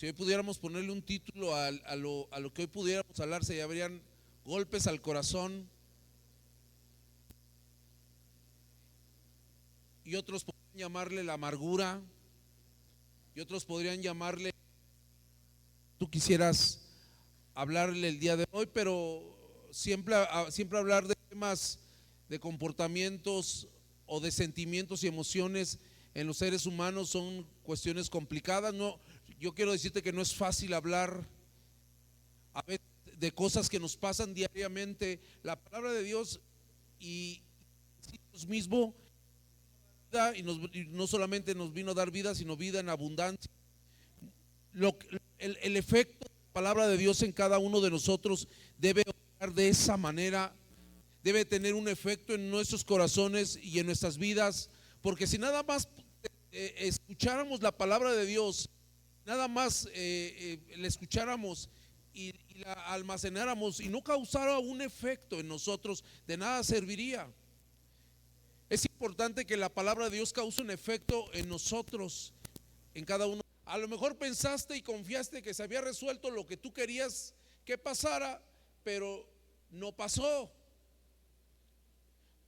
Si hoy pudiéramos ponerle un título a lo que hoy pudiéramos hablar, se llamarían golpes al corazón, y otros podrían llamarle la amargura, y otros podrían llamarle, tú quisieras hablarle el día de hoy, pero siempre hablar de temas de comportamientos o de sentimientos y emociones en los seres humanos son cuestiones complicadas. No, yo quiero decirte que no es fácil hablar a veces de cosas que nos pasan diariamente. La palabra de Dios y Dios mismo, y no solamente nos vino a dar vida, sino vida en abundancia. El efecto de la palabra de Dios en cada uno de nosotros debe operar de esa manera, debe tener un efecto en nuestros corazones y en nuestras vidas, porque si nada más escucháramos la palabra de Dios, nada más la escucháramos y la almacenáramos y no causara un efecto en nosotros, de nada serviría. Es importante que la palabra de Dios cause un efecto en nosotros, en cada uno. A lo mejor pensaste y confiaste que se había resuelto lo que tú querías que pasara, pero no pasó.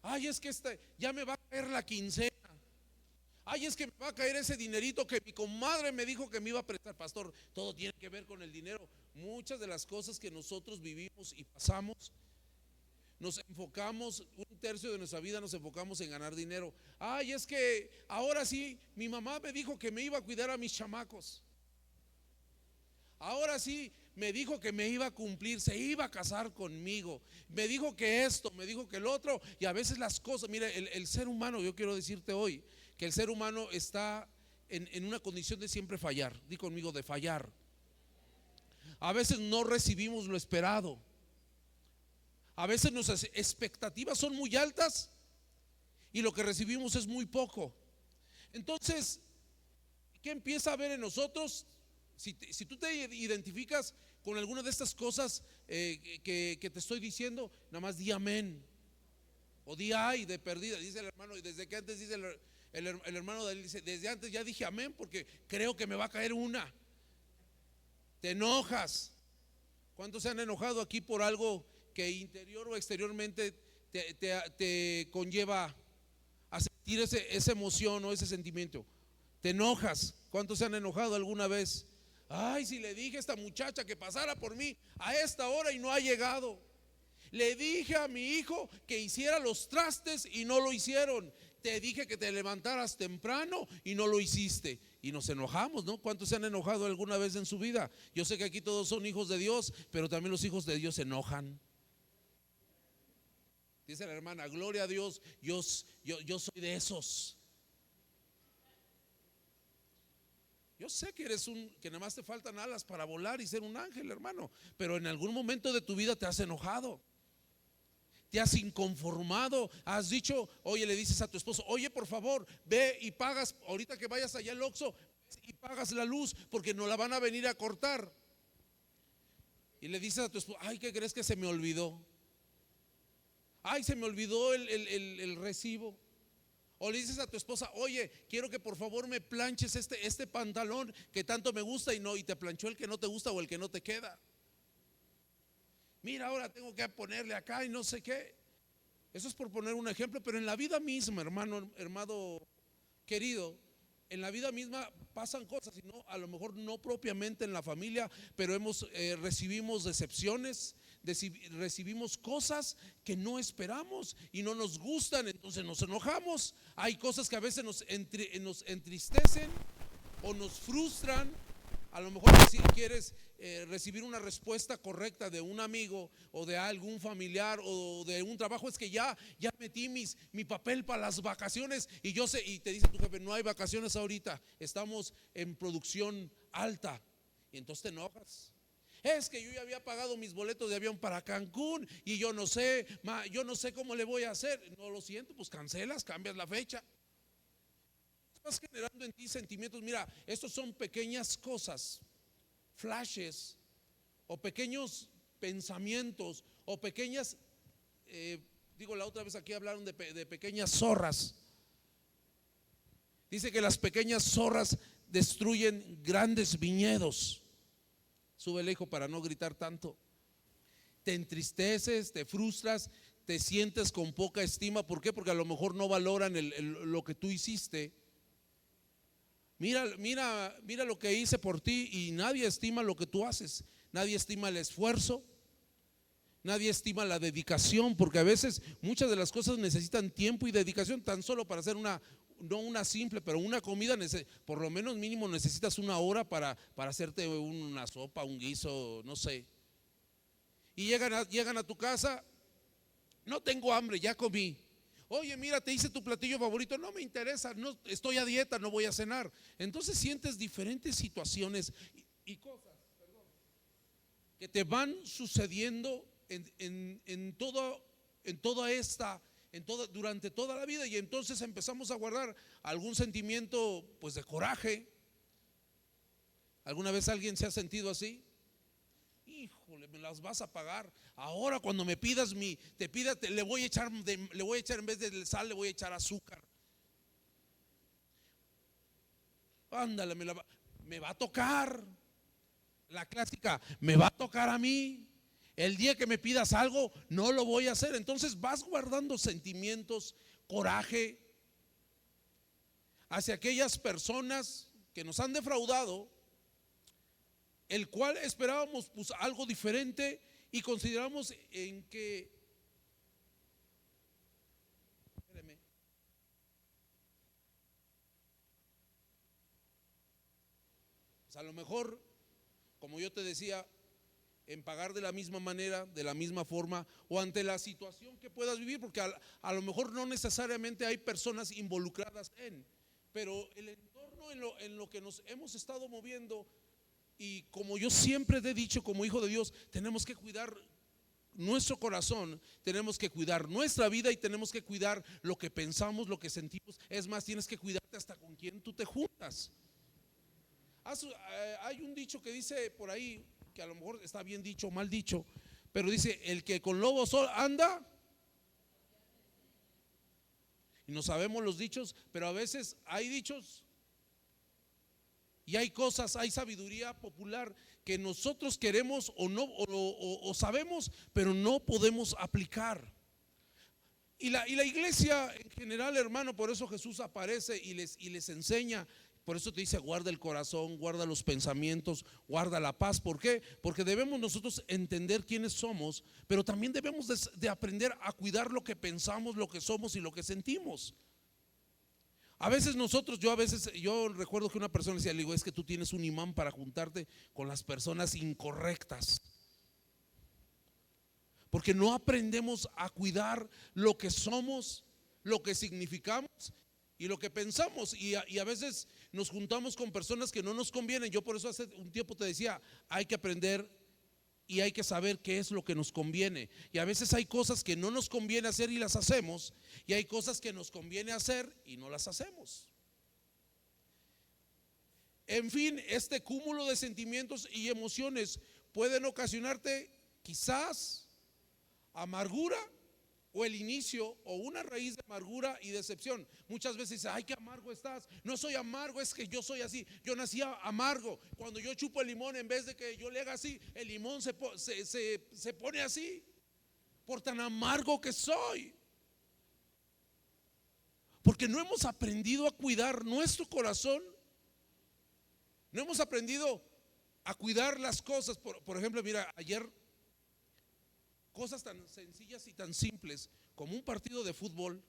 Ay, es que ya me va a caer la quincena. Ay, es que me va a caer ese dinerito que mi comadre me dijo que me iba a prestar. Pastor, todo tiene que ver con el dinero. Muchas de las cosas que nosotros vivimos y pasamos, nos enfocamos, un tercio de nuestra vida nos enfocamos en ganar dinero. Ay, es que ahora sí, mi mamá me dijo que me iba a cuidar a mis chamacos. Ahora sí, me dijo que me iba a cumplir, se iba a casar conmigo. Me dijo que esto, me dijo que el otro. Y a veces las cosas, mira, el ser humano, yo quiero decirte hoy que el ser humano está en una condición de siempre fallar. Di conmigo, de fallar. A veces no recibimos lo esperado. A veces nuestras expectativas son muy altas y lo que recibimos es muy poco. Entonces, ¿qué empieza a haber en nosotros? Si tú te identificas con alguna de estas cosas que te estoy diciendo, nada más di amén o di ay de perdida, dice el hermano. Y desde que antes dice el hermano de él, dice, desde antes ya dije amén porque creo que me va a caer una. Te enojas. ¿Cuántos se han enojado aquí por algo que interior o exteriormente te conlleva a sentir esa emoción o ese sentimiento? Te enojas. ¿Cuántos se han enojado alguna vez? Ay, si le dije a esta muchacha que pasara por mí a esta hora y no ha llegado. Le dije a mi hijo que hiciera los trastes y no lo hicieron. Te dije que te levantaras temprano y no lo hiciste. Y nos enojamos, ¿no? ¿Cuántos se han enojado alguna vez en su vida? Yo sé que aquí todos son hijos de Dios, pero también los hijos de Dios se enojan. Dice la hermana, gloria a Dios, yo soy de esos. Yo sé que que nada más te faltan alas para volar y ser un ángel, hermano, pero en algún momento de tu vida te has enojado, te has inconformado, has dicho, oye, le dices a tu esposo, oye, por favor, ve y pagas, ahorita que vayas allá al Oxxo y pagas la luz porque nos la van a venir a cortar. Y le dices a tu esposo, ay, ¿qué crees que se me olvidó? Ay, se me olvidó el recibo. O le dices a tu esposa, oye, quiero que por favor me planches este pantalón que tanto me gusta y te planchó el que no te gusta o el que no te queda. Mira, ahora tengo que ponerle acá y no sé qué. Eso es por poner un ejemplo, pero en la vida misma, hermano querido, en la vida misma pasan cosas, y no, a lo mejor no propiamente en la familia, pero recibimos decepciones, recibimos cosas que no esperamos y no nos gustan, entonces nos enojamos. Hay cosas que a veces nos entristecen o nos frustran. A lo mejor si quieres recibir una respuesta correcta de un amigo o de algún familiar o de un trabajo, es que ya metí mi papel para las vacaciones y yo sé, y te dice tu jefe, no hay vacaciones ahorita, estamos en producción alta, y entonces te enojas. Es que yo ya había pagado mis boletos de avión para Cancún y yo no sé cómo le voy a hacer. No, lo siento, pues cancelas, cambias la fecha. Estás generando en ti sentimientos. Mira, estos son pequeñas cosas, flashes o pequeños pensamientos o pequeñas, la otra vez aquí hablaron de pequeñas zorras. Dice que las pequeñas zorras destruyen grandes viñedos. Súbele, hijo, para no gritar tanto. Te entristeces, te frustras, te sientes con poca estima. ¿Por qué? Porque a lo mejor no valoran lo que tú hiciste. Mira lo que hice por ti, y nadie estima lo que tú haces. Nadie estima el esfuerzo, nadie estima la dedicación, porque a veces muchas de las cosas necesitan tiempo y dedicación. Tan solo para hacer no una simple, pero una comida, por lo menos mínimo necesitas una hora para hacerte una sopa, un guiso, no sé. Y llegan a tu casa, no tengo hambre, ya comí. Oye, mira, te hice tu platillo favorito, no me interesa, no, estoy a dieta, no voy a cenar. Entonces sientes diferentes situaciones y cosas, perdón, que te van sucediendo durante toda la vida, y entonces empezamos a guardar algún sentimiento, pues, de coraje. ¿Alguna vez alguien se ha sentido así? Híjole, me las vas a pagar. Ahora cuando me pidas le voy a echar en vez de sal, le voy a echar azúcar. Ándale, me va a tocar. La clásica, me va a tocar a mí. El día que me pidas algo, no lo voy a hacer. Entonces vas guardando sentimientos, coraje hacia aquellas personas que nos han defraudado, el cual esperábamos, pues, algo diferente, y consideramos en que, espérame, pues a lo mejor, como yo te decía, en pagar de la misma manera, de la misma forma, o ante la situación que puedas vivir, porque a lo mejor no necesariamente hay personas involucradas pero el entorno en lo que nos hemos estado moviendo. Y como yo siempre te he dicho, como hijo de Dios, tenemos que cuidar nuestro corazón, tenemos que cuidar nuestra vida, y tenemos que cuidar lo que pensamos, lo que sentimos. Es más, tienes que cuidarte hasta con quién tú te juntas. Hay un dicho que dice por ahí, que a lo mejor está bien dicho o mal dicho, pero dice: el que con lobos anda. Y no sabemos los dichos, pero a veces hay dichos y hay cosas, hay sabiduría popular que nosotros queremos o no, o sabemos, pero no podemos aplicar. Y la iglesia en general, hermano, por eso Jesús aparece y les enseña. Por eso te dice: guarda el corazón, guarda los pensamientos, guarda la paz. ¿Por qué? Porque debemos nosotros entender quiénes somos, pero también debemos de aprender a cuidar lo que pensamos, lo que somos y lo que sentimos. A veces yo recuerdo que una persona decía, le digo: es que tú tienes un imán para juntarte con las personas incorrectas, porque no aprendemos a cuidar lo que somos, lo que significamos y lo que pensamos, y a veces nos juntamos con personas que no nos convienen. Yo por eso hace un tiempo te decía: hay que aprender y hay que saber qué es lo que nos conviene. Y a veces hay cosas que no nos conviene hacer y las hacemos, y hay cosas que nos conviene hacer y no las hacemos. En fin, este cúmulo de sentimientos y emociones pueden ocasionarte quizás amargura, o el inicio o una raíz de amargura y decepción. Muchas veces dice: ay, qué amargo estás. No soy amargo, es que yo soy así. Yo nací amargo. Cuando yo chupo el limón, en vez de que yo le haga así, el limón se pone así, por tan amargo que soy. Porque no hemos aprendido a cuidar nuestro corazón. No hemos aprendido a cuidar las cosas. Por ejemplo, mira, ayer, cosas tan sencillas y tan simples como un partido de fútbol.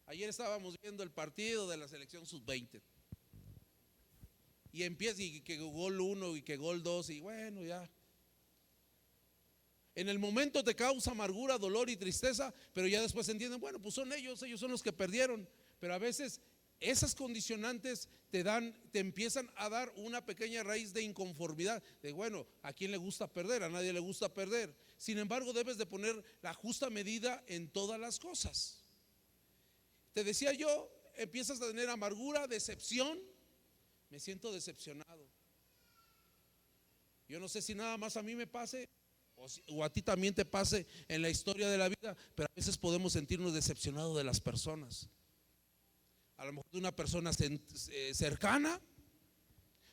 Ayer estábamos viendo el partido de la selección sub-20, y empieza, y que gol 1 y que gol 2, y bueno, ya. En el momento te causa amargura, dolor y tristeza, pero ya después entienden: bueno, pues son ellos son los que perdieron. Pero a veces esas condicionantes te empiezan a dar una pequeña raíz de inconformidad, de bueno, ¿a quién le gusta perder? A nadie le gusta perder. Sin embargo, debes de poner la justa medida en todas las cosas. Te decía yo, empiezas a tener amargura, decepción. Me siento decepcionado. Yo no sé si nada más a mí me pase o a ti también te pase en la historia de la vida, pero a veces podemos sentirnos decepcionados de las personas. A lo mejor de una persona cercana.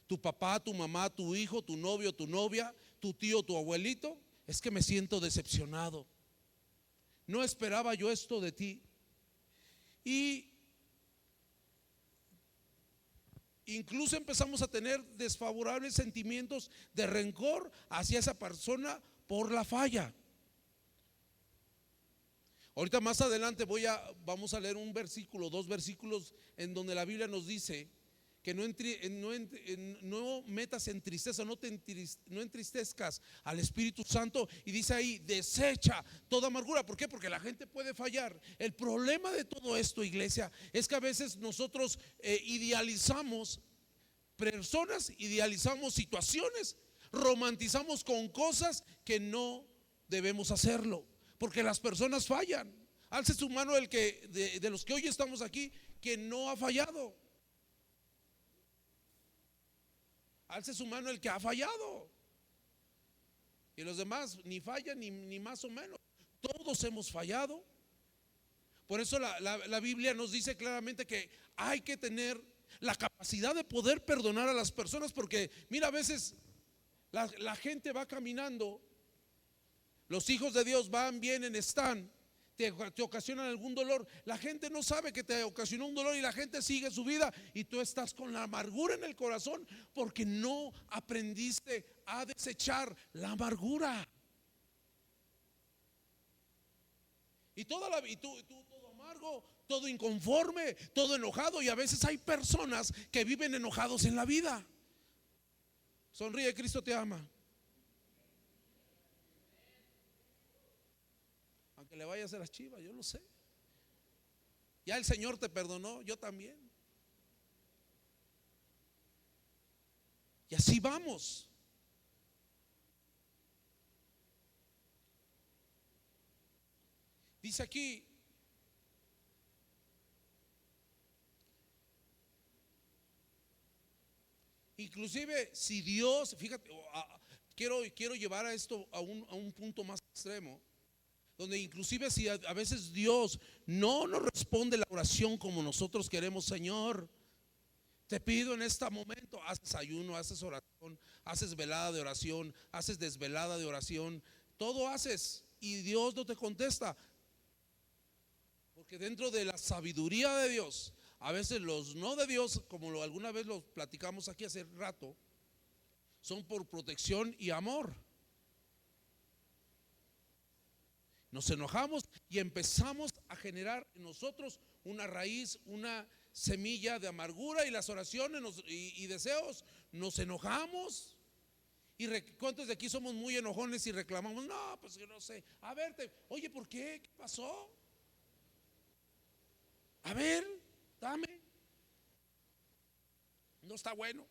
tu papá, tu mamá, tu hijo, tu novio, tu novia, tu tío, tu abuelito, es que me siento decepcionado. No esperaba yo esto de ti. Y incluso empezamos a tener desfavorables sentimientos de rencor hacia esa persona por la falla. Ahorita más adelante vamos a leer un versículo, dos versículos en donde la Biblia nos dice que no metas en tristeza, no entristezcas al Espíritu Santo, y dice ahí, desecha toda amargura. ¿Por qué? Porque la gente puede fallar. El problema de todo esto, iglesia, es que a veces nosotros idealizamos personas, idealizamos situaciones, romantizamos con cosas que no debemos hacerlo, porque las personas fallan. Alce su mano el que de los que hoy estamos aquí, que no ha fallado. Alce su mano el que ha fallado. Y los demás ni fallan ni más o menos. Todos hemos fallado. Por eso la Biblia nos dice claramente que hay que tener la capacidad de poder perdonar a las personas, porque mira, a veces la gente va caminando, los hijos de Dios van, vienen, están, te ocasionan algún dolor, la gente no sabe que te ocasionó un dolor y la gente sigue su vida, y tú estás con la amargura en el corazón porque no aprendiste a desechar la amargura. Y tú todo amargo, todo inconforme, todo enojado. Y a veces hay personas que viven enojados en la vida. Sonríe, Cristo te ama. Aunque le vayas a las chivas, yo lo sé. Ya el Señor te perdonó, yo también. Y así vamos. Dice aquí, inclusive si Dios, fíjate, quiero llevar a esto a un punto más extremo, donde inclusive si a veces Dios no nos responde la oración como nosotros queremos, Señor, te pido en este momento, haces ayuno, haces oración, haces velada de oración, haces desvelada de oración, todo haces y Dios no te contesta. Porque dentro de la sabiduría de Dios, a veces los no de Dios, como alguna vez lo platicamos aquí hace rato, son por protección y amor. Nos enojamos y empezamos a generar en nosotros una raíz, una semilla de amargura, y las oraciones y deseos, nos enojamos. ¿Y cuántos de aquí somos muy enojones y reclamamos? No, pues yo no sé. A ver, oye, ¿por qué? ¿Qué pasó? A ver, dame. No está bueno.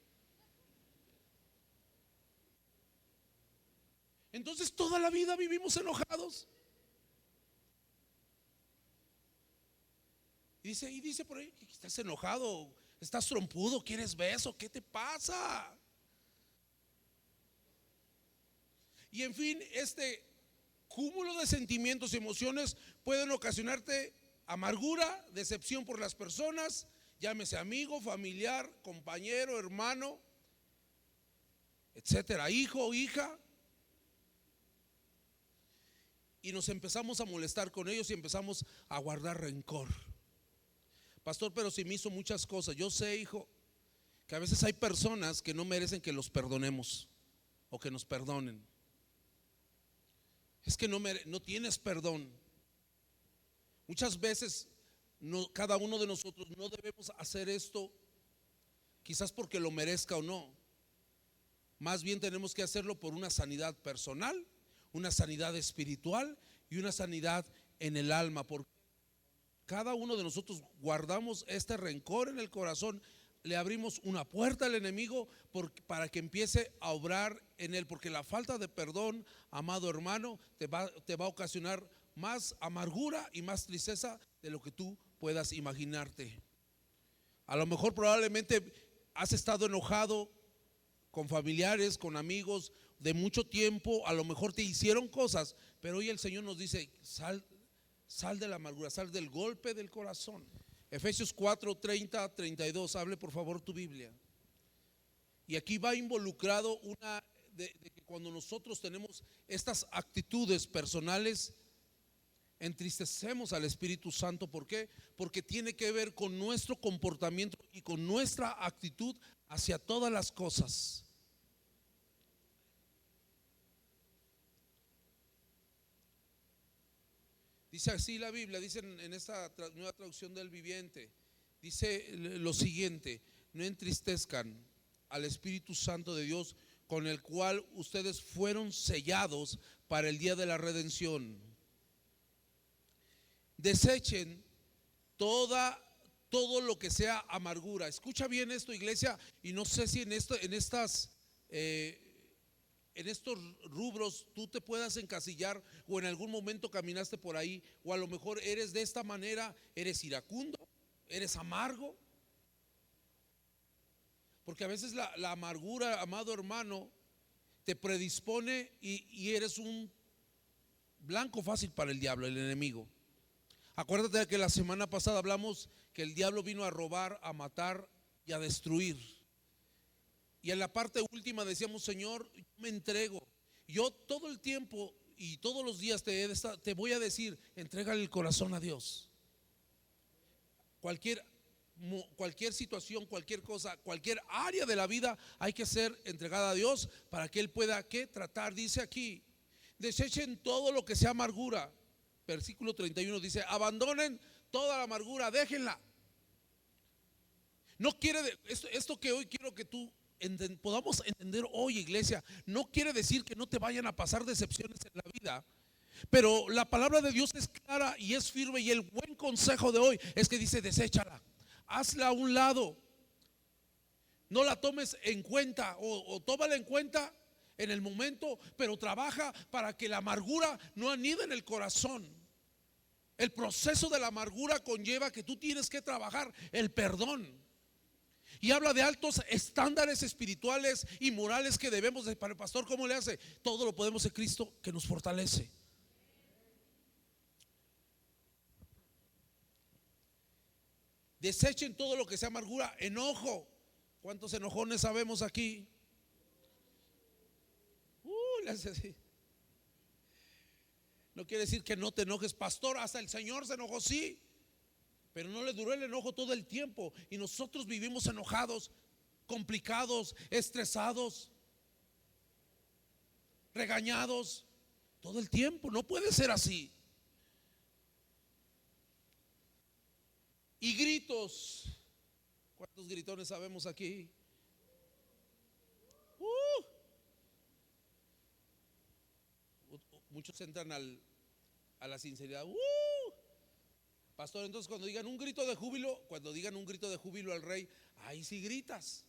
Entonces toda la vida vivimos enojados. Y dice por ahí, estás enojado, estás trompudo, quieres beso, ¿qué te pasa? Y en fin, este cúmulo de sentimientos y emociones pueden ocasionarte amargura, decepción por las personas, llámese amigo, familiar, compañero, hermano, etcétera, hijo o hija. Y nos empezamos a molestar con ellos y empezamos a guardar rencor. Pastor, pero si me hizo muchas cosas. Yo sé, hijo, que a veces hay personas que no merecen que los perdonemos o que nos perdonen. Es que no tienes perdón. Muchas veces cada uno de nosotros no debemos hacer esto, quizás porque lo merezca o no. Más bien tenemos que hacerlo por una sanidad personal, una sanidad espiritual y una sanidad en el alma. Porque cada uno de nosotros guardamos este rencor en el corazón, le abrimos una puerta al enemigo para que empiece a obrar en él. Porque la falta de perdón, amado hermano, te va a ocasionar más amargura y más tristeza de lo que tú puedas imaginarte. A lo mejor probablemente has estado enojado con familiares, con amigos de mucho tiempo, a lo mejor te hicieron cosas, pero hoy el Señor nos dice, sal de la amargura, sal del golpe del corazón. Efesios 4:30-32, hable por favor tu Biblia. Y aquí va involucrado una de que cuando nosotros tenemos estas actitudes personales, entristecemos al Espíritu Santo. ¿Por qué? Porque tiene que ver con nuestro comportamiento y con nuestra actitud hacia todas las cosas. Dice así la Biblia, dice en esta nueva traducción del Viviente, dice lo siguiente: no entristezcan al Espíritu Santo de Dios, con el cual ustedes fueron sellados para el día de la redención. Desechen todo lo que sea amargura. Escucha bien esto, iglesia, y no sé si en estos rubros tú te puedas encasillar, o en algún momento caminaste por ahí, o a lo mejor eres de esta manera, eres iracundo, eres amargo. Porque a veces la amargura, amado hermano, te predispone y eres un blanco fácil para el diablo, el enemigo. Acuérdate de que la semana pasada hablamos que el diablo vino a robar, a matar y a destruir. Y en la parte última decíamos: Señor, yo me entrego. Yo todo el tiempo y todos los días te voy a decir: entrégale el corazón a Dios. Cualquier situación, cualquier cosa, cualquier área de la vida hay que ser entregada a Dios para que Él pueda tratar. Dice aquí: desechen todo lo que sea amargura. Versículo 31 dice: abandonen toda la amargura, déjenla. No quiere esto que hoy quiero que tú podamos entender hoy, iglesia, no quiere decir que no te vayan a pasar decepciones en la vida, pero la palabra de Dios es clara y es firme, y el buen consejo de hoy es que dice: deséchala, hazla a un lado, no la tomes en cuenta, o tómala en cuenta en el momento, pero trabaja para que la amargura no anide en el corazón. El proceso de la amargura conlleva que tú tienes que trabajar el perdón. Y habla de altos estándares espirituales y morales que debemos de. Para el pastor, ¿cómo le hace? Todo lo podemos en Cristo que nos fortalece. Desechen todo lo que sea amargura, enojo. ¿Cuántos enojones sabemos aquí? Le hace así. No quiere decir que no te enojes, pastor. Hasta el Señor se enojó, sí, pero no le duró el enojo todo el tiempo. Y nosotros vivimos enojados, complicados, estresados, regañados todo el tiempo. No puede ser así. Y gritos. ¿Cuántos gritones sabemos aquí? Muchos entran a la sinceridad. Pastor, entonces cuando digan un grito de júbilo al rey, ahí sí gritas,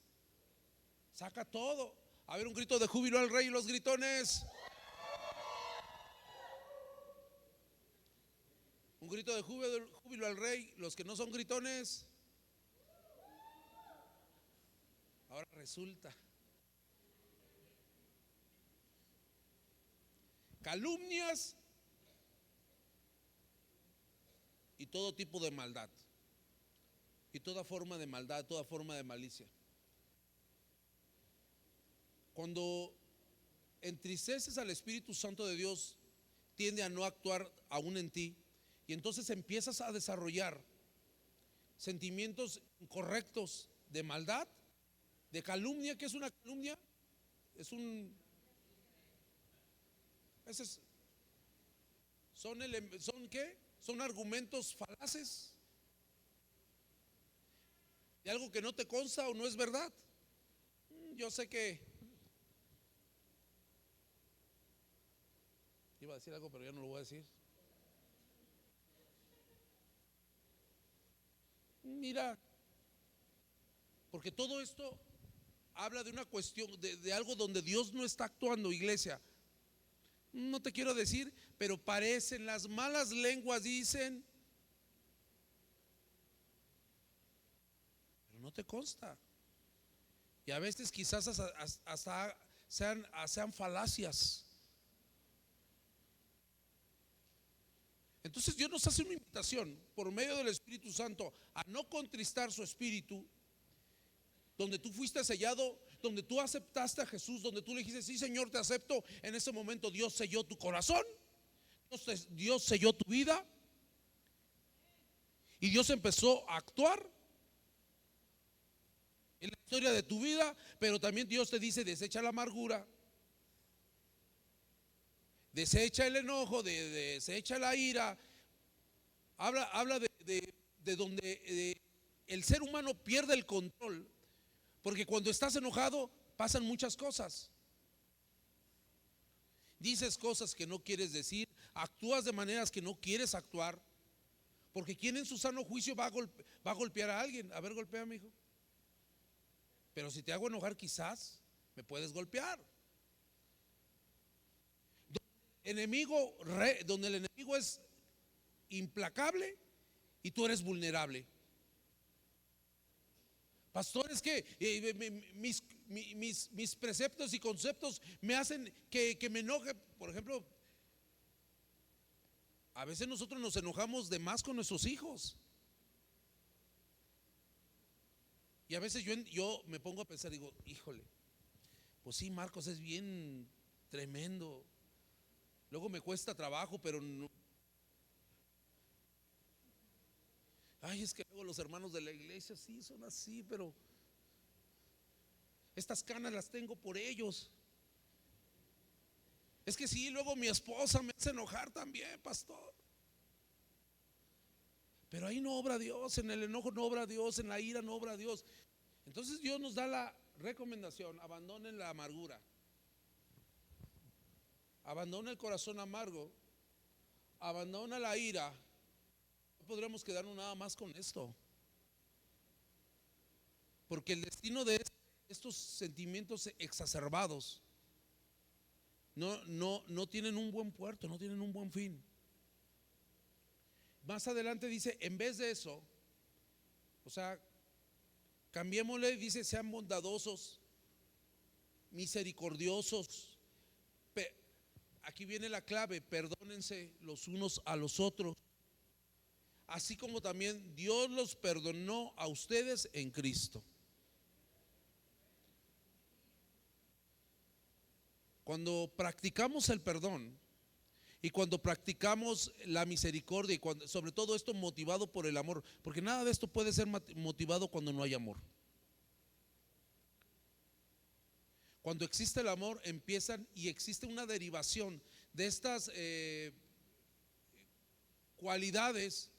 saca todo. A ver, un grito de júbilo al rey y los gritones. Un grito de júbilo al rey, los que no son gritones. Ahora resulta calumnias y todo tipo de maldad, y toda forma de maldad, toda forma de malicia. Cuando entristeces al Espíritu Santo de Dios, tiende a no actuar aún en ti, y entonces empiezas a desarrollar sentimientos incorrectos de maldad, de calumnia. ¿Qué es una calumnia? ¿Son qué? Son argumentos falaces de algo que no te consta o no es verdad. Yo sé que iba a decir algo, pero ya no lo voy a decir. Mira, porque todo esto habla de una cuestión, de algo donde Dios no está actuando, iglesia. No te quiero decir, pero parecen, las malas lenguas dicen, pero no te consta. Y a veces quizás hasta sean falacias. Entonces Dios nos hace una invitación por medio del Espíritu Santo a no contristar su espíritu, donde tú fuiste sellado, donde tú aceptaste a Jesús, donde tú le dijiste, sí Señor, te acepto. En ese momento Dios selló tu corazón, Dios selló tu vida y Dios empezó a actuar en la historia de tu vida. Pero también Dios te dice, desecha la amargura, desecha el enojo, desecha la ira. Habla de donde el ser humano pierde el control, porque cuando estás enojado pasan muchas cosas. Dices cosas que no quieres decir, actúas de maneras que no quieres actuar, porque ¿quién en su sano juicio va a golpear a alguien? A ver, golpea a mi hijo. Pero si te hago enojar, quizás me puedes golpear. Donde el enemigo es implacable y tú eres vulnerable. Pastor, es que mis preceptos y conceptos me hacen que me enoje. Por ejemplo, a veces nosotros nos enojamos de más con nuestros hijos. Y a veces yo me pongo a pensar, digo, híjole, pues sí, Marcos es bien tremendo. Luego me cuesta trabajo, pero no. Ay, es que luego los hermanos de la iglesia sí son así, pero estas canas las tengo por ellos. Es que sí, luego mi esposa me hace enojar también, pastor. Pero ahí no obra Dios, en el enojo no obra Dios, en la ira no obra Dios. Entonces Dios nos da la recomendación: abandonen la amargura, abandona el corazón amargo, abandona la ira. No podremos quedarnos nada más con esto, porque el destino de estos sentimientos exacerbados no tienen un buen puerto, no tienen un buen fin. Más adelante dice, en vez de eso, o sea, cambiémosle, dice, sean bondadosos, misericordiosos. Aquí viene la clave: perdónense los unos a los otros, así como también Dios los perdonó a ustedes en Cristo. Cuando practicamos el perdón y cuando practicamos la misericordia, y sobre todo esto motivado por el amor, porque nada de esto puede ser motivado cuando no hay amor. Cuando existe el amor, empiezan y existe una derivación de estas cualidades,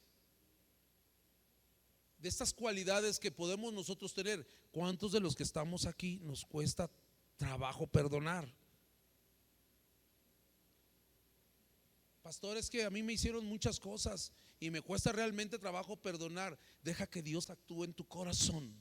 que podemos nosotros tener. ¿Cuántos de los que estamos aquí nos cuesta trabajo perdonar? Pastor, es que a mí me hicieron muchas cosas y me cuesta realmente trabajo perdonar. Deja que Dios actúe en tu corazón,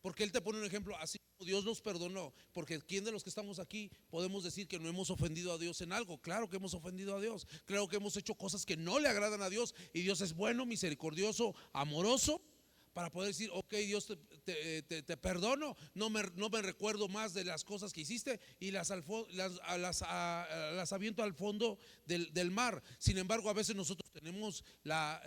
porque Él te pone un ejemplo, así como Dios nos perdonó. Porque ¿quién de los que estamos aquí podemos decir que no hemos ofendido a Dios en algo? Claro que hemos ofendido a Dios, claro que hemos hecho cosas que no le agradan a Dios, y Dios es bueno, misericordioso, amoroso, para poder decir, ok, Dios, te perdono, no me recuerdo más de las cosas que hiciste y las aviento al fondo del mar. Sin embargo, a veces nosotros tenemos la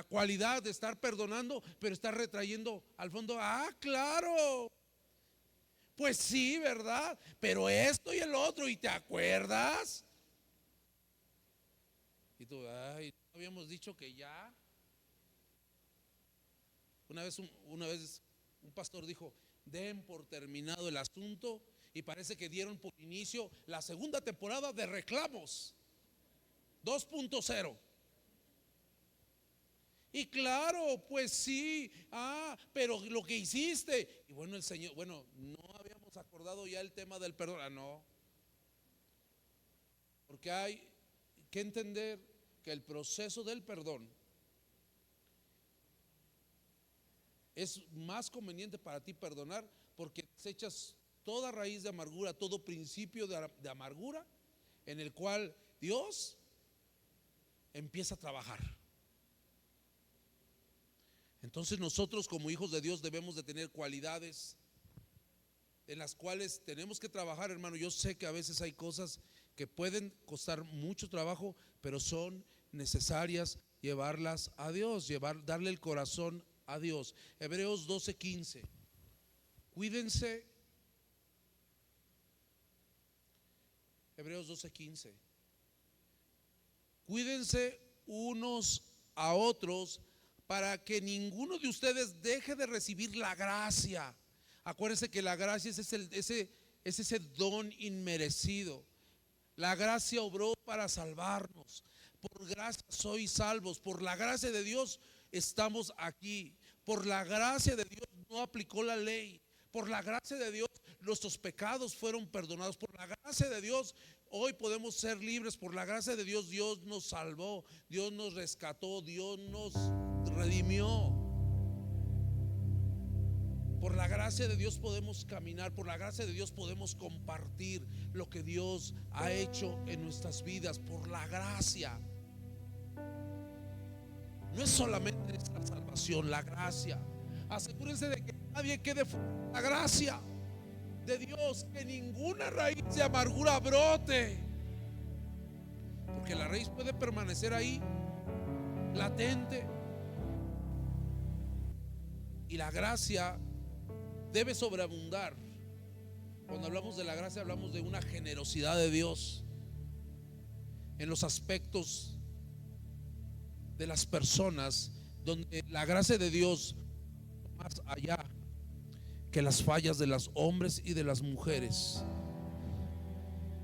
cualidad de estar perdonando, pero estar retrayendo al fondo. Ah, claro, pues sí, ¿verdad? Pero esto y el otro, ¿y te acuerdas? Y tú, ay, ¿no habíamos dicho que ya? Una vez un pastor dijo, den por terminado el asunto, y parece que dieron por inicio la segunda temporada de Reclamos 2.0. Y claro, pues sí, pero lo que hiciste. Y bueno, el Señor, no habíamos acordado ya el tema del perdón. No, porque hay que entender que el proceso del perdón es más conveniente para ti perdonar, porque desechas toda raíz de amargura, todo principio de amargura, en el cual Dios empieza a trabajar. Entonces nosotros como hijos de Dios debemos de tener cualidades en las cuales tenemos que trabajar, hermano. Yo sé que a veces hay cosas que pueden costar mucho trabajo, pero son necesarias llevarlas a Dios, darle el corazón a Dios. Hebreos 12:15. Cuídense. Hebreos 12:15. Cuídense unos a otros para que ninguno de ustedes deje de recibir la gracia. Acuérdense que la gracia es ese don inmerecido. La gracia obró para salvarnos. Por gracia sois salvos. Por la gracia de Dios estamos aquí. Por la gracia de Dios no aplicó la ley. Por la gracia de Dios nuestros pecados fueron perdonados. Por la gracia de Dios hoy podemos ser libres. Por la gracia de Dios, Dios nos salvó, Dios nos rescató, Dios nos redimió. Por la gracia de Dios podemos caminar. Por la gracia de Dios podemos compartir lo que Dios ha hecho en nuestras vidas. Por la gracia. No es solamente esta salvación, la gracia. Asegúrense de que nadie quede fuera de la gracia de Dios, que ninguna raíz de amargura brote, porque la raíz puede permanecer ahí latente, y la gracia debe sobreabundar. Cuando hablamos de la gracia hablamos de una generosidad de Dios en los aspectos de las personas, donde la gracia de Dios más allá que las fallas de los hombres y de las mujeres.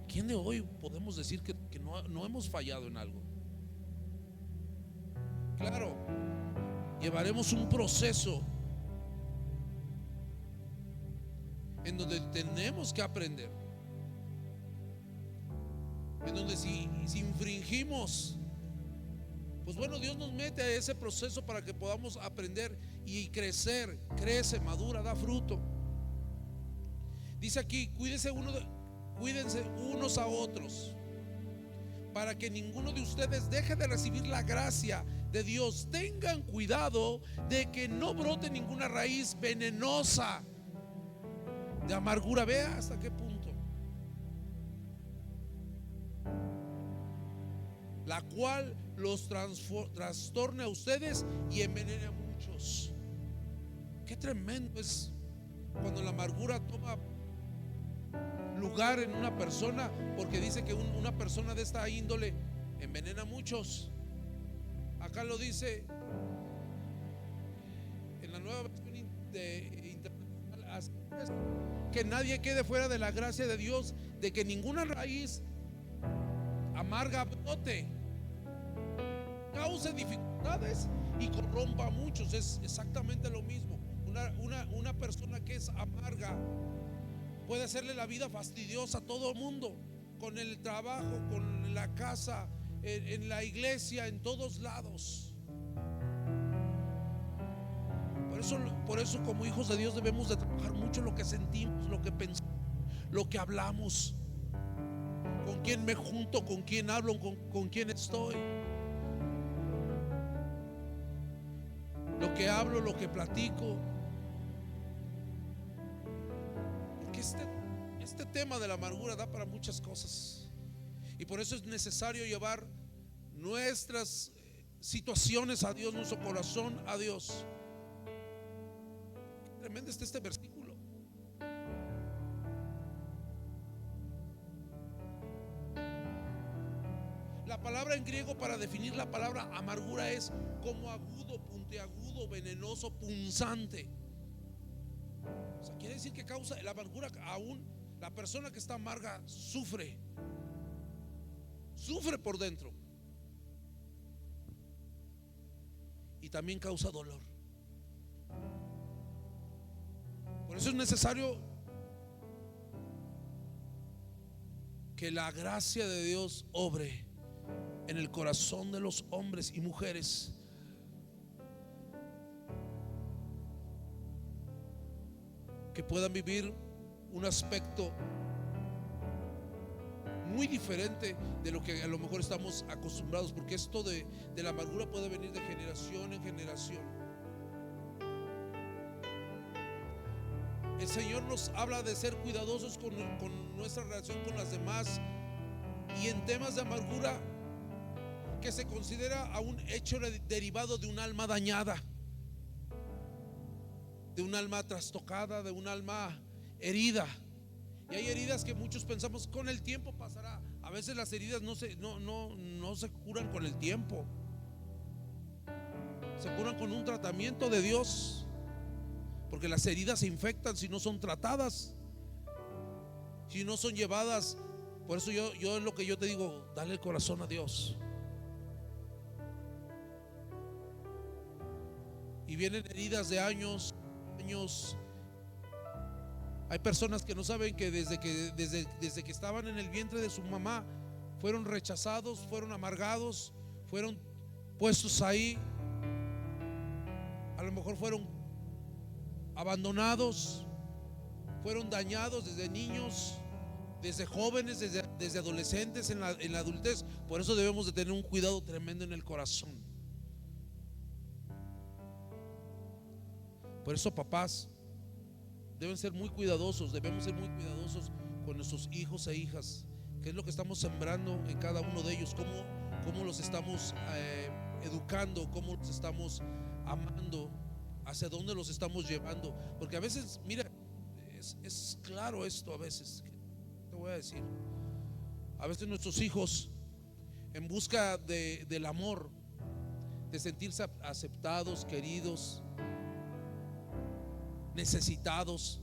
¿Quién de hoy podemos decir que no hemos fallado en algo? Claro, llevaremos un proceso en donde tenemos que aprender, en donde si infringimos, pues bueno, Dios nos mete a ese proceso para que podamos aprender y crecer. Crece, madura, da fruto. Dice aquí: cuídense unos a otros para que ninguno de ustedes deje de recibir la gracia de Dios. Tengan cuidado de que no brote ninguna raíz venenosa de amargura. Vea hasta qué punto, la cual los trastorne a ustedes y envenene a muchos. Qué tremendo es cuando la amargura toma lugar en una persona, porque dice que una persona de esta índole envenena a muchos. Acá lo dice en la nueva versión internacional: que nadie quede fuera de la gracia de Dios, de que ninguna raíz amarga brote, cause dificultades y corrompa a muchos. Es exactamente lo mismo. Una persona que es amarga puede hacerle la vida fastidiosa a todo el mundo, con el trabajo, con la casa, en la iglesia, en todos lados. Por eso como hijos de Dios debemos de trabajar mucho lo que sentimos, lo que pensamos, lo que hablamos, con quién me junto, con quién hablo, con quién estoy, lo que hablo, lo que platico. Porque este tema de la amargura da para muchas cosas, y por eso es necesario llevar nuestras situaciones a Dios, nuestro corazón a Dios. Tremendo está este versículo. La palabra en griego para definir la palabra amargura es como agudo, puntiagudo, venenoso, punzante. O sea, quiere decir que causa la amargura. Aún la persona que está amarga sufre por dentro, y también causa dolor. Por eso es necesario que la gracia de Dios obre en el corazón de los hombres y mujeres, que puedan vivir un aspecto muy diferente de lo que a lo mejor estamos acostumbrados, porque esto de la amargura puede venir de generación en generación. El Señor nos habla de ser cuidadosos con nuestra relación con las demás, y en temas de amargura que se considera a un hecho derivado de un alma dañada. de un alma trastocada, de un alma herida. Y hay heridas que muchos pensamos con el tiempo pasará. A veces las heridas no se curan con el tiempo, se curan con un tratamiento de Dios, porque las heridas se infectan si no son tratadas, si no son llevadas. Por eso yo es lo que yo te digo: dale el corazón a Dios. Y vienen heridas de años. Hay personas que no saben que desde que estaban en el vientre de su mamá fueron rechazados, fueron amargados, fueron puestos ahí. A lo mejor fueron abandonados, fueron dañados desde niños, desde jóvenes, desde adolescentes, en la adultez. Por eso debemos de tener un cuidado tremendo en el corazón. Por eso, papás, debemos ser muy cuidadosos con nuestros hijos e hijas. ¿Qué es lo que estamos sembrando en cada uno de ellos? ¿Cómo los estamos educando? ¿Cómo los estamos amando? ¿Hacia dónde los estamos llevando? Porque a veces, mira, es claro esto. A veces, te voy a decir, a veces nuestros hijos, en busca del amor, de sentirse aceptados, queridos, necesitados,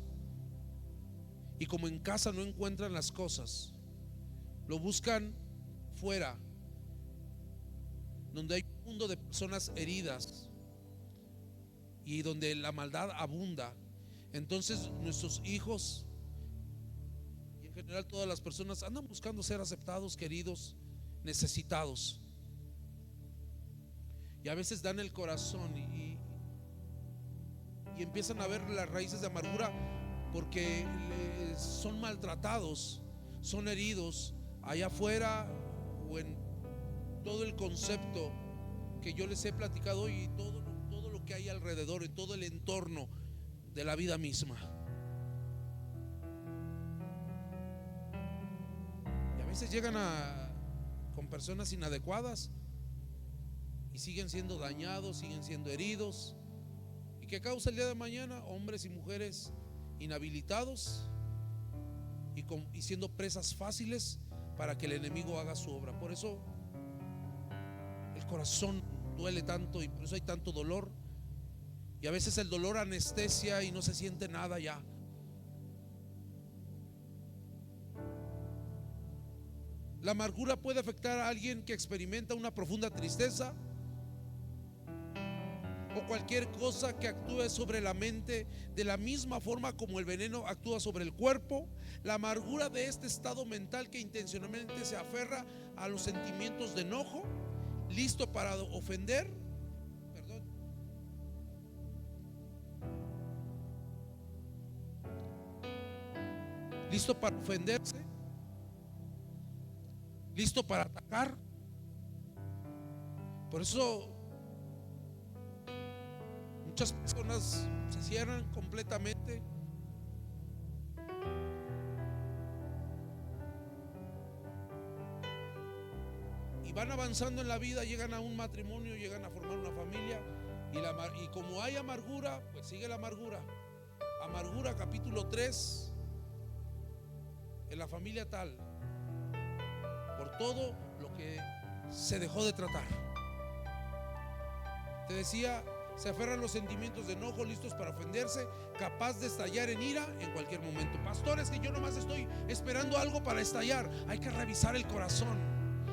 y como en casa no encuentran las cosas, lo buscan fuera, donde hay un mundo de personas heridas y donde la maldad abunda. Entonces nuestros hijos, y en general todas las personas, andan buscando ser aceptados, queridos, necesitados, y a veces dan el corazón y empiezan a ver las raíces de amargura, porque son maltratados, son heridos allá afuera, o en todo el concepto que yo les he platicado hoy, y todo lo que hay alrededor, en todo el entorno de la vida misma. Y a veces llegan con personas inadecuadas y siguen siendo dañados, siguen siendo heridos. ¿Qué causa el día de mañana? Hombres y mujeres inhabilitados y siendo presas fáciles para que el enemigo haga su obra. Por eso el corazón duele tanto, y por eso hay tanto dolor. Y a veces el dolor anestesia y no se siente nada ya. La amargura puede afectar a alguien que experimenta una profunda tristeza, o cualquier cosa que actúe sobre la mente, de la misma forma como el veneno actúa sobre el cuerpo. La amargura de este estado mental que intencionalmente se aferra a los sentimientos de enojo, listo para ofender, listo para ofenderse, listo para atacar. Por eso muchas personas se cierran completamente y van avanzando en la vida, llegan a un matrimonio, llegan a formar una familia, y como hay amargura, pues sigue la amargura. Amargura, capítulo 3, en la familia tal, por todo lo que se dejó de tratar. Te decía, se aferran los sentimientos de enojo, listos para ofenderse, capaz de estallar en ira en cualquier momento. Pastores, que yo nomás estoy esperando algo para estallar. Hay que revisar el corazón,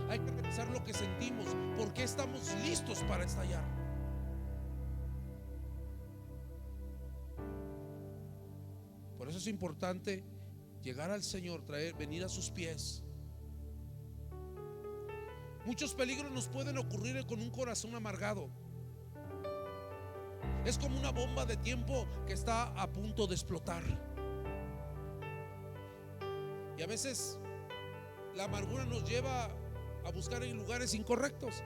hay que revisar lo que sentimos, porque estamos listos para estallar. Por eso es importante llegar al Señor, venir a sus pies. Muchos peligros nos pueden ocurrir con un corazón amargado. Es como una bomba de tiempo que está a punto de explotar. Y a veces la amargura nos lleva a buscar en lugares incorrectos.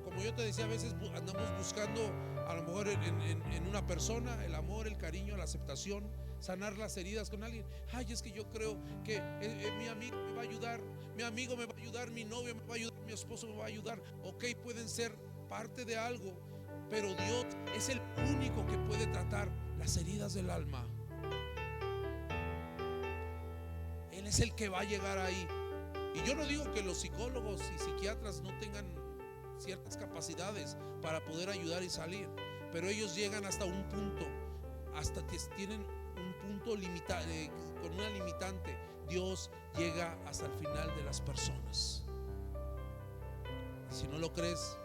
Como yo te decía, a veces andamos buscando a lo mejor en una persona el amor, el cariño, la aceptación, sanar las heridas con alguien. Ay, es que yo creo que mi amigo me va a ayudar, mi amigo me va a ayudar, mi novio me va a ayudar, mi esposo me va a ayudar. Ok, pueden ser parte de algo, pero Dios es el único que puede tratar las heridas del alma. Él es el que va a llegar ahí. Y yo no digo que los psicólogos y psiquiatras no tengan ciertas capacidades para poder ayudar y salir, pero ellos llegan hasta un punto, hasta que tienen un punto con una limitante. Dios llega hasta el final de las personas. Y si no lo crees,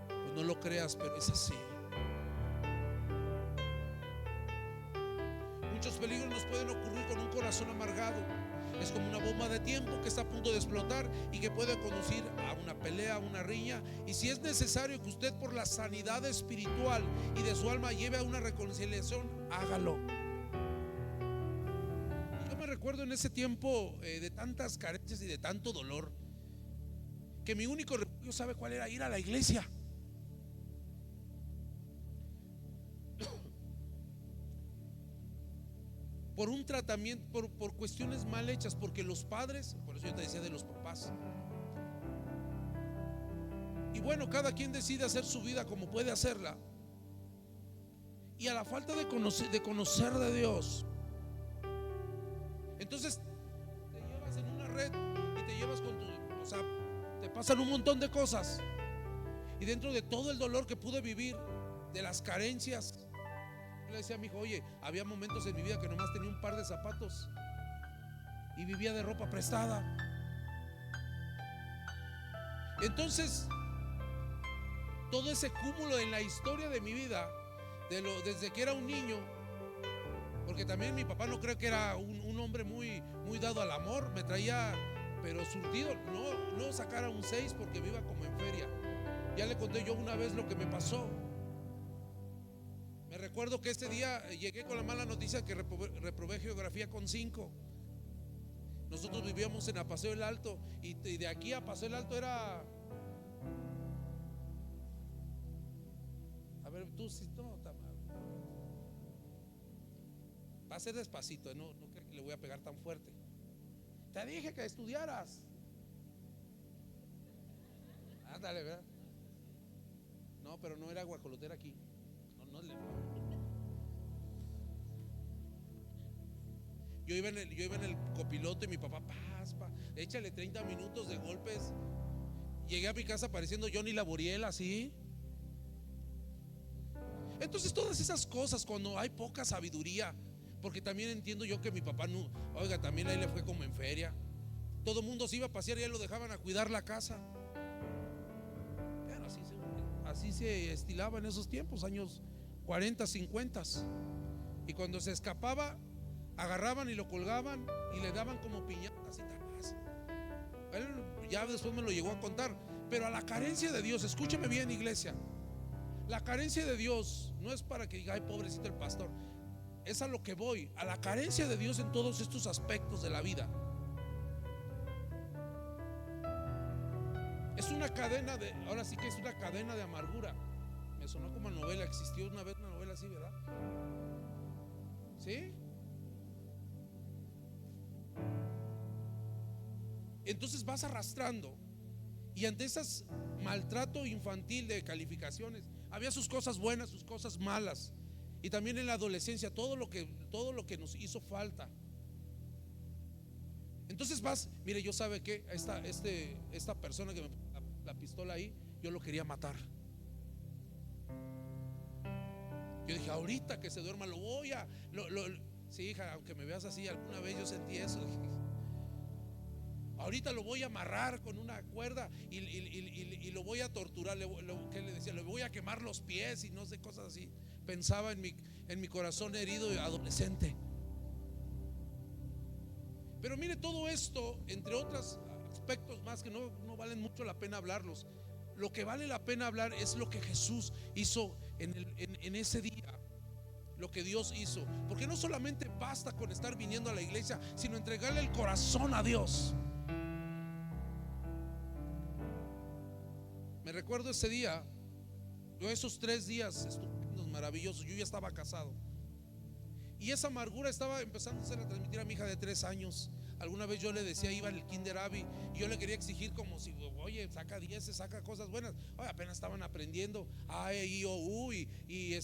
pues no lo creas, pero es así. Muchos peligros nos pueden ocurrir con un corazón amargado. Es como una bomba de tiempo que está a punto de explotar y que puede conducir a una pelea, a una riña. Y si es necesario que usted, por la sanidad espiritual y de su alma, lleve a una reconciliación, hágalo. Yo me recuerdo en ese tiempo de tantas carencias y de tanto dolor, que mi único refugio, ¿sabe cuál era? Ir a la iglesia. Por un tratamiento, por cuestiones mal hechas, porque los padres, por eso yo te decía de los papás. Y bueno, cada quien decide hacer su vida como puede hacerla. Y a la falta de conocer de Dios, entonces te llevas en una red y te llevas con o sea, te pasan un montón de cosas. Y dentro de todo el dolor que pude vivir, de las carencias, yo le decía a mi hijo: oye, había momentos en mi vida que nomás tenía un par de zapatos y vivía de ropa prestada. Entonces, todo ese cúmulo en la historia de mi vida, desde que era un niño, porque también mi papá no creo que era un hombre muy dado al amor, me traía pero surtido, no sacara un 6 porque me iba como en feria. Ya le conté yo una vez lo que me pasó. Me recuerdo que este día llegué con la mala noticia que reprobé geografía con 5. Nosotros vivíamos en Paseo el Alto, y de aquí a Paseo el Alto era, a ver, tú si no, va a ser despacito, no creo que le voy a pegar tan fuerte. Te dije que estudiaras. Ándale, ¿verdad? No, pero no era guacolotera aquí. Yo iba en el copiloto y mi papá: échale 30 minutos de golpes. Llegué a mi casa pareciendo Johnny Laboriel, así. Entonces, todas esas cosas, cuando hay poca sabiduría, porque también entiendo yo que mi papá no, oiga, también ahí le fue como en feria. Todo el mundo se iba a pasear y él lo dejaban a cuidar la casa. Pero así se estilaba en esos tiempos, años 40, 50. Y cuando se escapaba, agarraban y lo colgaban y le daban como piñatas y tapas. Él ya después me lo llegó a contar. Pero a la carencia de Dios, escúcheme bien, iglesia, la carencia de Dios no es para que diga: ay, pobrecito el pastor. Es a lo que voy, a la carencia de Dios en todos estos aspectos de la vida. Es una cadena de, ahora sí que es una cadena de amargura. Me sonó como novela. Existió una vez una novela así, ¿verdad? ¿Sí? Entonces vas arrastrando. Y ante ese maltrato infantil de calificaciones, había sus cosas buenas, sus cosas malas. Y también en la adolescencia, todo lo que nos hizo falta. Entonces vas, mire, yo sabe que esta persona que me puso la pistola ahí, yo lo quería matar. Yo dije: ahorita que se duerma lo voy a sí, hija, aunque me veas así, alguna vez yo sentí eso. Ahorita lo voy a amarrar con una cuerda y lo voy a torturar. ¿Qué le decía? Le voy a quemar los pies y no sé, cosas así. Pensaba en mi corazón herido y adolescente. Pero mire, todo esto, entre otros aspectos más que no valen mucho la pena hablarlos, lo que vale la pena hablar es lo que Jesús hizo en ese día, lo que Dios hizo. Porque no solamente basta con estar viniendo a la iglesia, sino entregarle el corazón a Dios. Me recuerdo ese día, yo esos 3 días estupendos, maravillosos. Yo ya estaba casado y esa amargura estaba empezando a transmitir a mi hija de 3 años, alguna vez yo le decía, iba al Kinder Abi, y yo le quería exigir como si, oye, saca 10, saca cosas buenas. Oye, apenas estaban aprendiendo A, E, I, O, U, y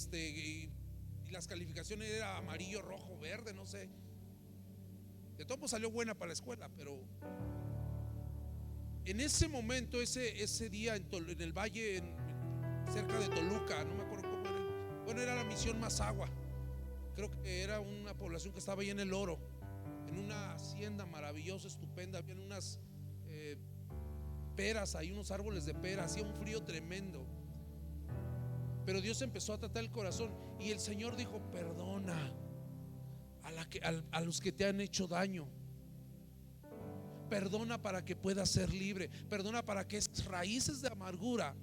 las calificaciones era amarillo, rojo, verde, no sé. De todo salió buena para la escuela, pero en ese momento, ese día en el valle, cerca de Toluca, no me acuerdo cómo era. Bueno, era la misión Mazagua. Creo que era una población que estaba ahí en el Oro, en una hacienda maravillosa, estupenda. Habían unas peras ahí, unos árboles de pera. Hacía un frío tremendo, pero Dios empezó a tratar el corazón y el Señor dijo: perdona a los que te han hecho daño. Perdona para que puedas ser libre. Perdona para que esas raíces de amargura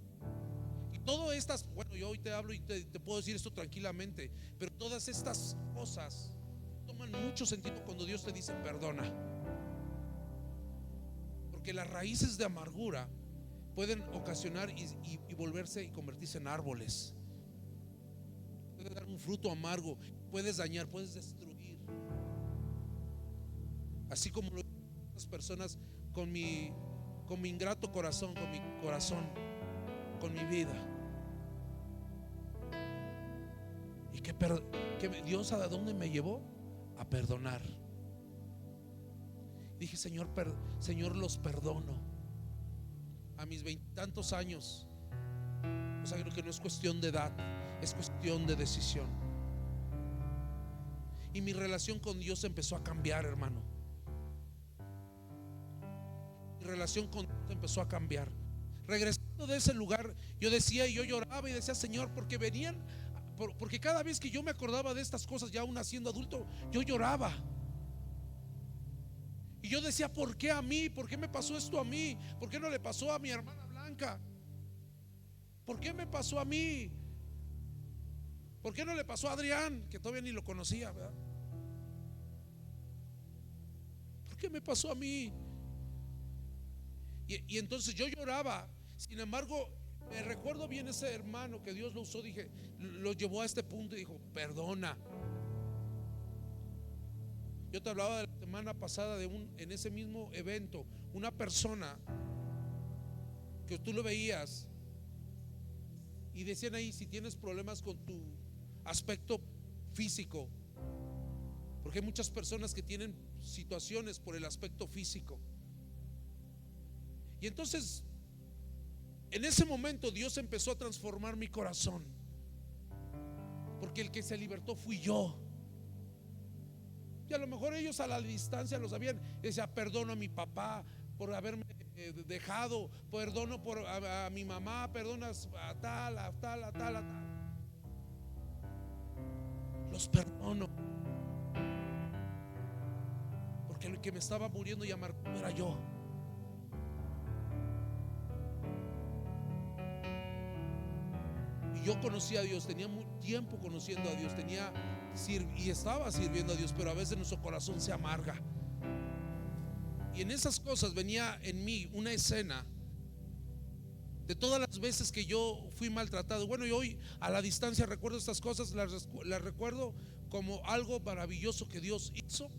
y todas estas, bueno, yo hoy te hablo y te puedo decir esto tranquilamente, pero todas estas cosas toman mucho sentido cuando Dios te dice perdona. Porque las raíces de amargura pueden ocasionar y volverse y convertirse en árboles. Puede dar un fruto amargo, puedes dañar, puedes destruir. Así como lo las personas con mi ingrato corazón, con mi vida. Y que Dios, ¿a dónde me llevó? A perdonar. Dije: Señor, los perdono. A mis 20 y tantos años. O sea, creo que no es cuestión de edad, es cuestión de decisión. Y mi relación con Dios empezó a cambiar, hermano. Mi relación con Dios empezó a cambiar. Regresando de ese lugar, yo decía y yo lloraba y decía: Señor, porque porque cada vez que yo me acordaba de estas cosas, ya aún siendo adulto, yo lloraba. Y yo decía: ¿por qué a mí? ¿Por qué me pasó esto a mí? ¿Por qué no le pasó a mi hermana Blanca? ¿Por qué me pasó a mí? ¿Por qué no le pasó a Adrián, que todavía ni lo conocía, ¿verdad? ¿Por qué me pasó a mí? Y entonces yo lloraba. Sin embargo, me recuerdo bien ese hermano que Dios lo usó, lo llevó a este punto y dijo: perdona. Yo te hablaba de la semana pasada en ese mismo evento, una persona que tú lo veías y decían ahí: si tienes problemas con tu aspecto físico, porque hay muchas personas que tienen situaciones por el aspecto físico. Y entonces, en ese momento, Dios empezó a transformar mi corazón, porque el que se libertó fui yo. Y a lo mejor ellos a la distancia lo sabían. Decía: perdono a mi papá por haberme dejado, perdono a mi mamá, perdonas a tal, a tal, a tal, a tal. Los perdono, porque el que me estaba muriendo y amargado era yo. Y yo conocía a Dios, tenía mucho tiempo conociendo a Dios, y estaba sirviendo a Dios, pero a veces nuestro corazón se amarga. Y en esas cosas venía en mí una escena de todas las veces que yo fui maltratado. Bueno, y hoy a la distancia recuerdo estas cosas, las recuerdo como algo maravilloso que Dios hizo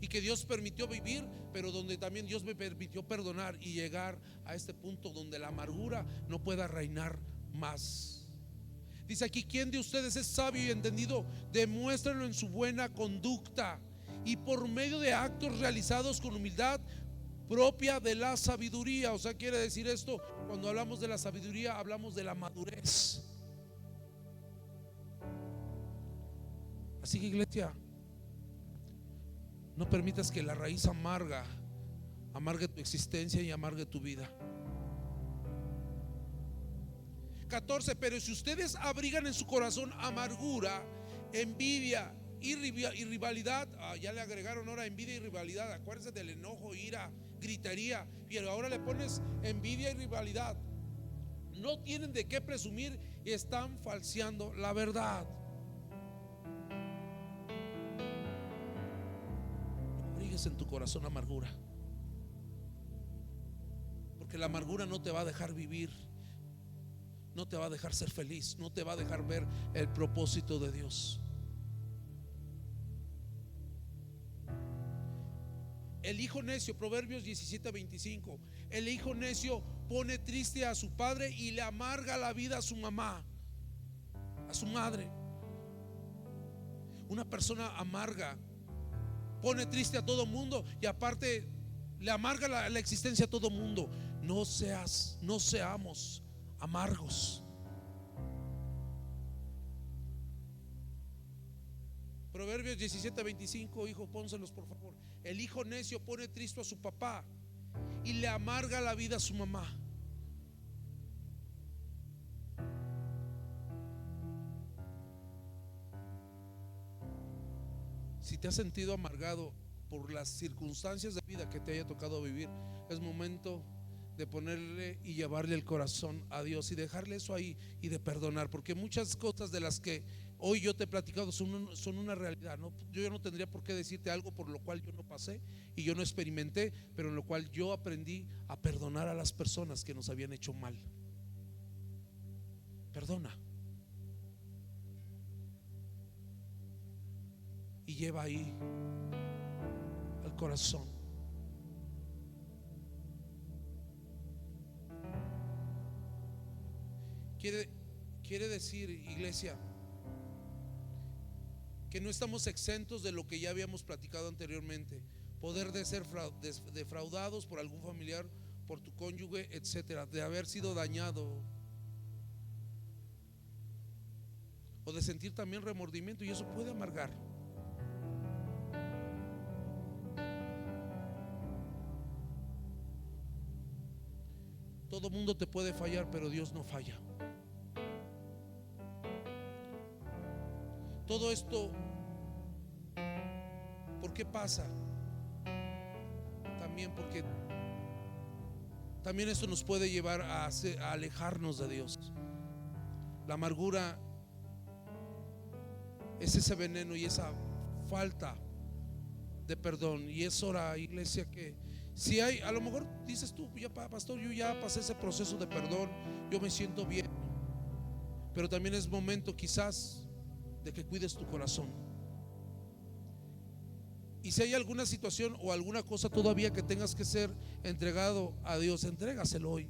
y que Dios permitió vivir, pero donde también Dios me permitió perdonar y llegar a este punto donde la amargura no pueda reinar más. Dice aquí: ¿quién de ustedes es sabio y entendido? Demuéstrenlo en su buena conducta y por medio de actos realizados con humildad propia de la sabiduría. O sea, quiere decir esto, cuando hablamos de la sabiduría, hablamos de la madurez. Así que, iglesia, no permitas que la raíz amargue tu existencia y amargue tu vida. 14. Pero si ustedes abrigan en su corazón amargura, envidia y rivalidad, ya le agregaron ahora envidia y rivalidad. Acuérdense del enojo, ira, gritería, pero ahora le pones envidia y rivalidad. No tienen de qué presumir y están falseando la verdad. No abrigues en tu corazón amargura, porque la amargura no te va a dejar vivir, no te va a dejar ser feliz, no te va a dejar ver el propósito de Dios. El hijo necio, Proverbios 17:25. El hijo necio pone triste a su padre y le amarga la vida a su mamá, a su madre. Una persona amarga pone triste a todo mundo y aparte le amarga la existencia a todo mundo. No seamos amargos. Proverbios 17:25, hijo, pónselos por favor. El hijo necio pone triste a su papá y le amarga la vida a su mamá. Si te has sentido amargado por las circunstancias de vida que te haya tocado vivir, es momento de ponerle y llevarle el corazón a Dios y dejarle eso ahí y de perdonar, porque muchas cosas de las que hoy yo te he platicado son una realidad, ¿no? Yo ya no tendría por qué decirte algo por lo cual yo no pasé y yo no experimenté, pero en lo cual yo aprendí a perdonar a las personas que nos habían hecho mal. Perdona y lleva ahí al corazón. Quiere decir, iglesia, que no estamos exentos de lo que ya habíamos platicado anteriormente. Poder de ser defraudados por algún familiar, por tu cónyuge, etcétera, de haber sido dañado o de sentir también remordimiento, y eso puede amargar. Todo mundo te puede fallar, pero Dios no falla. Todo esto, ¿por qué pasa? También porque también esto nos puede llevar a alejarnos de Dios. La amargura es ese veneno y esa falta de perdón. Y es hora, iglesia, que si hay, a lo mejor dices tú, ya pastor, yo ya pasé ese proceso de perdón, yo me siento bien, pero también es momento quizás de que cuides tu corazón. Y si hay alguna situación o alguna cosa todavía que tengas que ser entregado a Dios, entrégaselo hoy.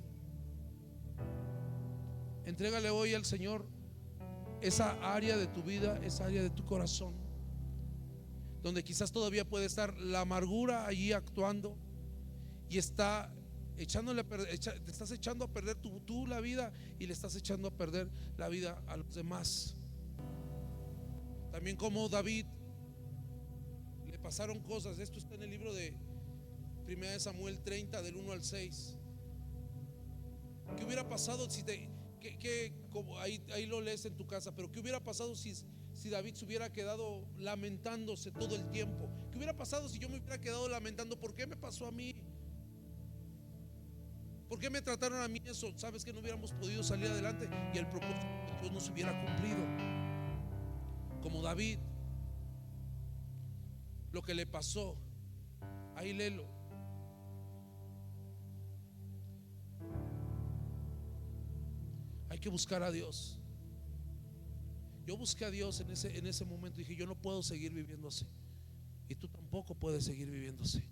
Entrégale hoy al Señor esa área de tu vida, esa área de tu corazón, donde quizás todavía puede estar la amargura allí actuando y está echándole te estás echando a perder tú la vida y le estás echando a perder la vida a los demás. También como David le pasaron cosas. Esto está en el libro de 1 Samuel 30 del 1 al 6. ¿Qué hubiera pasado si como ahí lo lees en tu casa, pero qué hubiera pasado si David se hubiera quedado lamentándose todo el tiempo? ¿Qué hubiera pasado si yo me hubiera quedado lamentando? ¿Por qué me pasó a mí? ¿Por qué me trataron a mí eso? Sabes que no hubiéramos podido salir adelante y el propósito de Dios no se hubiera cumplido. Como David, lo que le pasó, ahí léelo. Hay que buscar a Dios. Yo busqué a Dios en ese momento. Dije, yo no puedo seguir viviendo así, y tú tampoco puedes seguir viviendo así.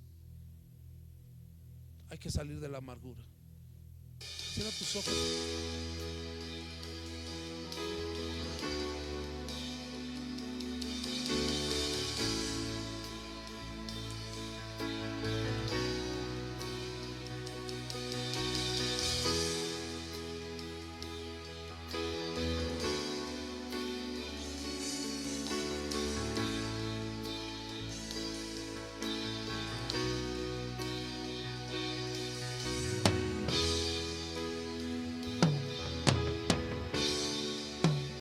Hay que salir de la amargura. Cierra tus ojos.